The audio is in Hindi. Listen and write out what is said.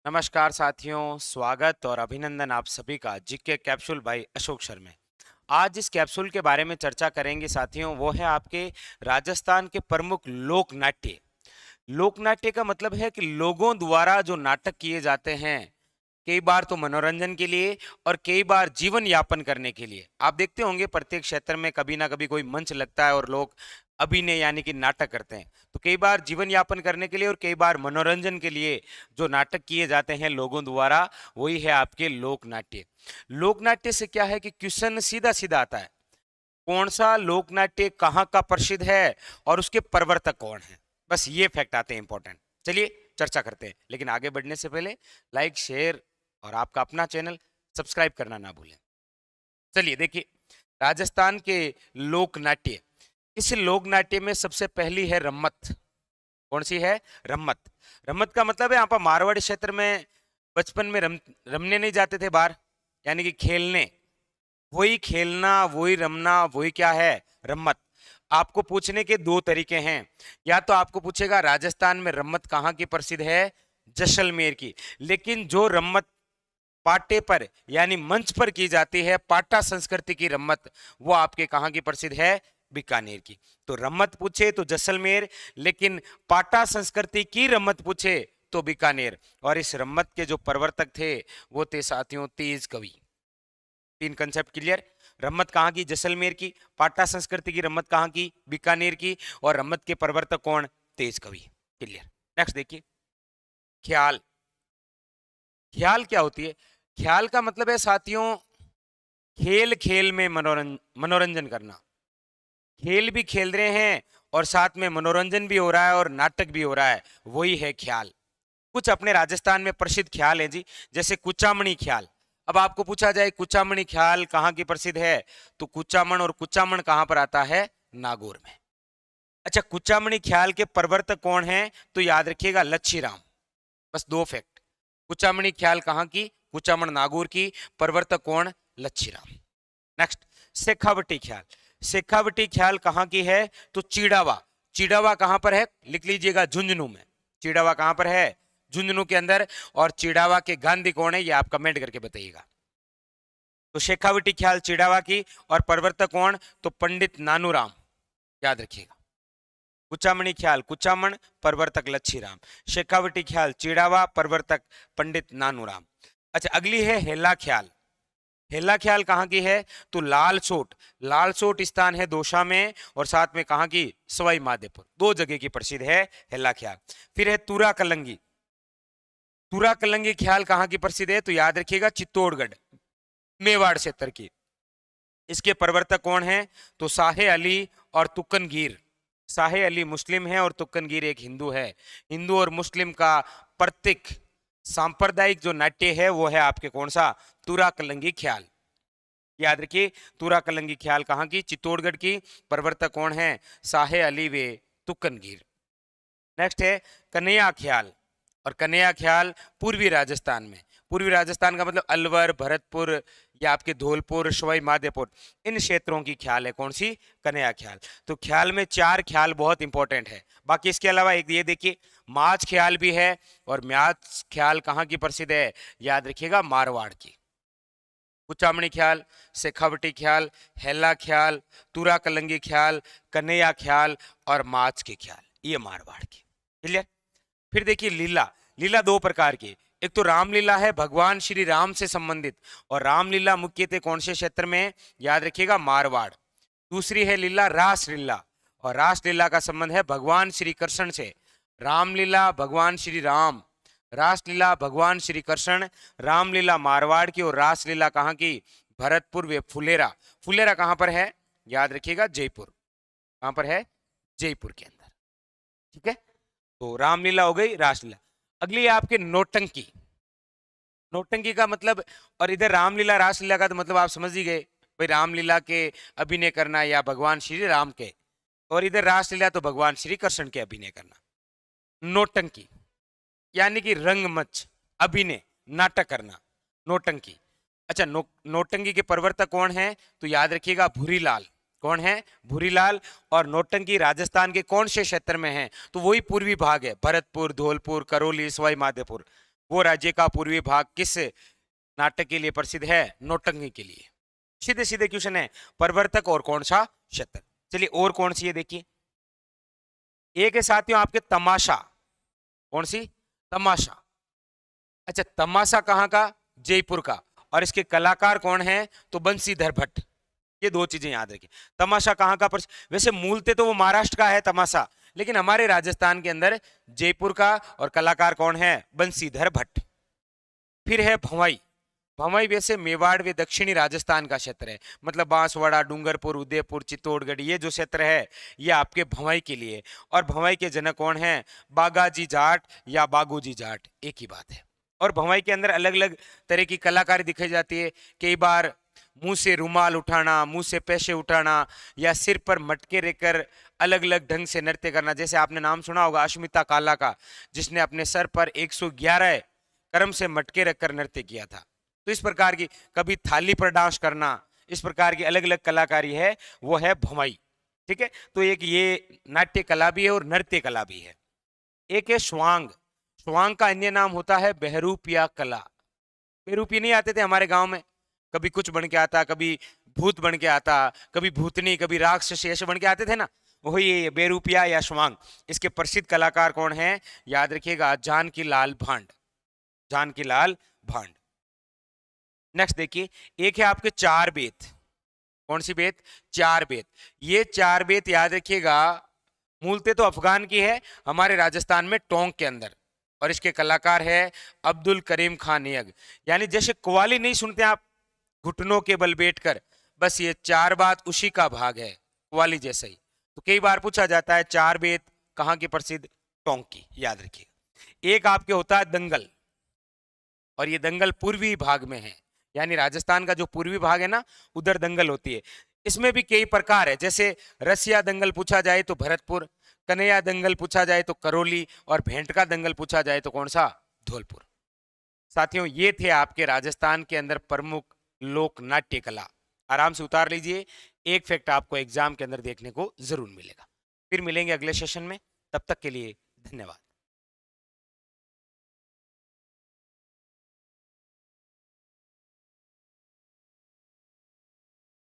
नमस्कार साथियों, स्वागत और अभिनंदन आप सभी का GK capsule by Ashok Sharma में। आज इस कैप्सूल के बारे में चर्चा करेंगे साथियों, वो है आपके राजस्थान के प्रमुख लोक नाट्य। लोक नाट्य का मतलब है कि लोगों द्वारा जो नाटक किए जाते हैं, कई बार तो मनोरंजन के लिए और कई बार जीवन यापन करने के लिए। आप देखते होंगे प्रत्येक क्षेत्र में कभी ना कभी कोई मंच लगता है और लोग अभिनय यानी कि नाटक करते हैं। तो कई बार जीवन यापन करने के लिए और कई बार मनोरंजन के लिए जो नाटक किए जाते हैं लोगों द्वारा, वही है आपके लोक नाट्य। लोक नाट्य से क्या है कि क्वेश्चन सीधा सीधा आता है, कौन सा लोक नाट्य कहाँ का प्रसिद्ध है और उसके प्रवर्तक कौन है। बस ये फैक्ट आते हैं इंपॉर्टेंट। चलिए चर्चा करते हैं, लेकिन आगे बढ़ने से पहले लाइक शेयर और आपका अपना चैनल सब्सक्राइब करना ना भूलें। चलिए देखिए, राजस्थान के लोक नाट्य। इस लोक नाट्य में सबसे पहली है रम्मत। कौन सी है? रम्मत। रम्मत का मतलब है यहाँ पर मारवाड़ी क्षेत्र में बचपन में रमने नहीं जाते थे बाहर, यानी कि खेलने। वही खेलना, वही रमना, वही क्या है? रम्मत। आपको पूछने के दो तरीके हैं। या तो आपको पूछेगा राजस्थान में रम्मत कहाँ की प्रसिद्ध है? जैसलमेर की। लेकिन जो रम्मत पाटे पर यानी मंच पर की जाती है, पाटा संस्कृति की रम्मत, वो आपके कहाँ की प्रसिद्ध है? बीकानेर की। तो रम्मत पूछे तो जैसलमेर, लेकिन पाटा संस्कृति की रम्मत पूछे तो बीकानेर। और इस रम्मत के जो प्रवर्तक थे वो थे साथियों तेज कवि। तीन कंसेप्ट क्लियर। रम्मत कहाँ की? जैसलमेर की। पाटा संस्कृति की रम्मत कहाँ की? बीकानेर की। और रम्मत के प्रवर्तक कौन? तेज कवि। क्लियर। नेक्स्ट देखिए, ख्याल। ख्याल क्या होती है? ख्याल का मतलब है साथियों खेल खेल में मनोरंजन करना। खेल भी खेल रहे हैं और साथ में मनोरंजन भी हो रहा है और नाटक भी हो रहा है, वही है ख्याल। कुछ अपने राजस्थान में प्रसिद्ध ख्याल है जी, जैसे कुचामणी ख्याल। अब आपको पूछा जाए कुचामणी ख्याल कहाँ की प्रसिद्ध है, तो कुचामण, और कुचामण कहाँ पर आता है? नागौर में। अच्छा, कुचामणी ख्याल के प्रवर्तक कौन है? तो याद रखिएगा लच्छीराम। बस दो फैक्ट। कुचामणी ख्याल कहाँ की? कुचामण नागौर की। प्रवर्तक कौन? लच्छीराम। नेक्स्ट, शेखावटी ख्याल। शेखावटी ख्याल कहाँ की है? तो चिड़ावा। चिड़ावा कहाँ पर है? लिख लीजिएगा झुंझुनू में। चिड़ावा कहाँ पर है? झुंझुनू के अंदर। और चिड़ावा के गांधी कौन है, ये आप कमेंट करके बताइएगा। तो शेखावटी ख्याल चिड़ावा की, और प्रवर्तक कौन? तो पंडित नानूराम। याद रखिएगा। कुचामणी ख्याल कुचामण, प्रवर्तक लच्छीराम। शेखावटी ख्याल चिड़ावा, प्रवर्तक पंडित नानूराम। अच्छा, अगली है हेला ख्याल। हेला ख्याल कहाँ की है? तो लालसोट। लालसोट स्थान है दोसा में, और साथ में कहाँ की? सवाई माधोपुर। दो जगह की प्रसिद्ध है हेला ख्याल। फिर है तुरा कलंगी। तुरा कलंगी ख्याल कहाँ की प्रसिद्ध है? तो याद रखिएगा चित्तौड़गढ़, मेवाड़ क्षेत्र की। इसके प्रवर्तक कौन है? तो साहे अली और तुक्कनगीर। साहे अली मुस्लिम है और तुक्कनगीर एक हिंदू है। हिंदू और मुस्लिम का प्रतीक सांप्रदायिक जो नाट्य है वो है आपके कौन सा? तुरा कलंगी ख्याल। याद रखिए, तुरा कलंगी ख्याल कहाँ की? चित्तौड़गढ़ की। प्रवर्तक कौन है? साहे अली वे तुक्कनगीर। नेक्स्ट है कन्हैया ख्याल। और कन्हैया ख्याल पूर्वी राजस्थान में। पूर्वी राजस्थान का मतलब अलवर, भरतपुर, या आपके धौलपुर, सवाई माधोपुर, इन क्षेत्रों की ख्याल है कौन सी? कन्हैया ख्याल। तो ख्याल में चार ख्याल बहुत इंपॉर्टेंट है। बाकी इसके अलावा एक ये देखिए, माच ख्याल भी है। और म्याच ख्याल कहाँ की प्रसिद्ध है? याद रखिएगा मारवाड़ की। कुचामणी ख्याल, शेखावटी ख्याल, हेला ख्याल, तुरा कलंगी ख्याल, कन्हैया ख्याल और माच के ख्याल, ये मारवाड़ की। क्लियर। फिर देखिए लीला। लीला दो प्रकार की। एक तो रामलीला है, भगवान श्री राम से संबंधित, और रामलीला मुख्यतः कौन से क्षेत्र में? याद रखिएगा मारवाड़। दूसरी है लीला रासलीला, और रासलीला का संबंध है भगवान श्री कृष्ण से। रामलीला भगवान श्री राम, रासलीला भगवान श्री कृष्ण। रामलीला मारवाड़ की और रासलीला कहाँ की? भरतपुर व फुलेरा। फुलेरा कहाँ पर है? याद रखिएगा जयपुर। कहाँ पर है? जयपुर के अंदर। ठीक है, तो रामलीला हो गई, रासलीला। अगली है आपके नौटंकी। नौटंकी का मतलब, और इधर रामलीला रासलीला का तो मतलब आप समझ ही गए भाई, रामलीला के अभिनय करना या भगवान श्री राम के, और इधर रासलीला तो भगवान श्री कृष्ण के अभिनय करना। नौटंकी यानी कि रंगमंच, अभिनय, नाटक करना, नौटंकी। अच्छा, नौटंकी के प्रवर्तक कौन है? तो याद रखिएगा भूरीलाल। कौन है? भूरीलाल। और नौटंकी राजस्थान के कौन से क्षेत्र में है? तो वही पूर्वी भाग है, भरतपुर, धौलपुर, करौली, सवाई माधोपुर। वो राज्य का पूर्वी भाग किस नाटक के लिए प्रसिद्ध है? नौटंकी के लिए। सीधे सीधे क्वेश्चन है, प्रवर्तक और कौन सा क्षेत्र। चलिए और कौन सी है देखिए, एक है साथियों आपके तमाशा। कौन सी? तमाशा। अच्छा, तमाशा कहाँ का? जयपुर का। और इसके कलाकार कौन है? तो बंसीधर भट्ट। ये दो चीजें याद रखिए। तमाशा कहाँ का? वैसे मूलते तो वो महाराष्ट्र का है तमाशा, लेकिन हमारे राजस्थान के अंदर जयपुर का, और कलाकार कौन है? बंसीधर भट्ट। फिर है भंवई। भंवई वैसे मेवाड़ व दक्षिणी राजस्थान का क्षेत्र है, मतलब बांसवाड़ा, डूंगरपुर, उदयपुर, चित्तौड़गढ़, ये जो क्षेत्र है ये आपके भंवई के लिए। और भंवई के जनक कौन है? बागाजी जाट या बागूजी जाट, एक ही बात है। और भंवई के अंदर अलग अलग तरह की कलाकारी दिखाई जाती है। कई बार मुंह से रुमाल उठाना, मुंह से पैसे उठाना, या सिर पर मटके रखकर अलग अलग ढंग से नृत्य करना। जैसे आपने नाम सुना होगा अश्मिता काला का, जिसने अपने सर पर 111 कर्म से मटके रखकर नृत्य किया था। तो इस प्रकार की, कभी थाली पर डांस करना, इस प्रकार की अलग अलग कलाकारी है, वो है भंवई। ठीक है, तो एक ये नाट्य कला भी है और नृत्य कला भी है। एक है स्वांग। स्वांग का अन्य नाम होता है बहरूपिया कला। बहरूपी नहीं आते थे हमारे गांव में, कभी कुछ बन के आता, कभी भूत बन के आता, कभी भूतनी, कभी राक्षस, ऐसे बन के आते थे ना, वही ये बेरूपिया या स्वांग। इसके प्रसिद्ध कलाकार कौन है? याद रखिएगा, जानकी लाल भांड। जानकी लाल भांड। नेक्स्ट देखिए, एक है आपके चार बेत। कौन सी बेत? चार बेत। ये चार बेत याद रखिएगा, मूलते तो अफगान की है, हमारे राजस्थान में टोंक के अंदर। और इसके कलाकार है अब्दुल करीम खान नियग। यानी जैसे कव्वाली नहीं सुनते आप, घुटनों के बल बैठकर, बस ये चार बात उसी का भाग है, कव्वाली जैसा ही। तो कई बार पूछा जाता है चार बेत कहाँ की प्रसिद्ध? टोंक की, याद रखिए। एक आपके होता है दंगल, और ये दंगल पूर्वी भाग में है, यानी राजस्थान का जो पूर्वी भाग है ना, उधर दंगल होती है। इसमें भी कई प्रकार है, जैसे रसिया दंगल पूछा जाए तो भरतपुर, कन्हैया दंगल पूछा जाए तो करौली, और भेंट का दंगल पूछा जाए तो कौन सा? धौलपुर। साथियों, ये थे आपके राजस्थान के अंदर प्रमुख लोक नाट्य कला। आराम से उतार लीजिए, एक फैक्ट आपको एग्जाम के अंदर देखने को जरूर मिलेगा। फिर मिलेंगे अगले सेशन में, तब तक के लिए धन्यवाद।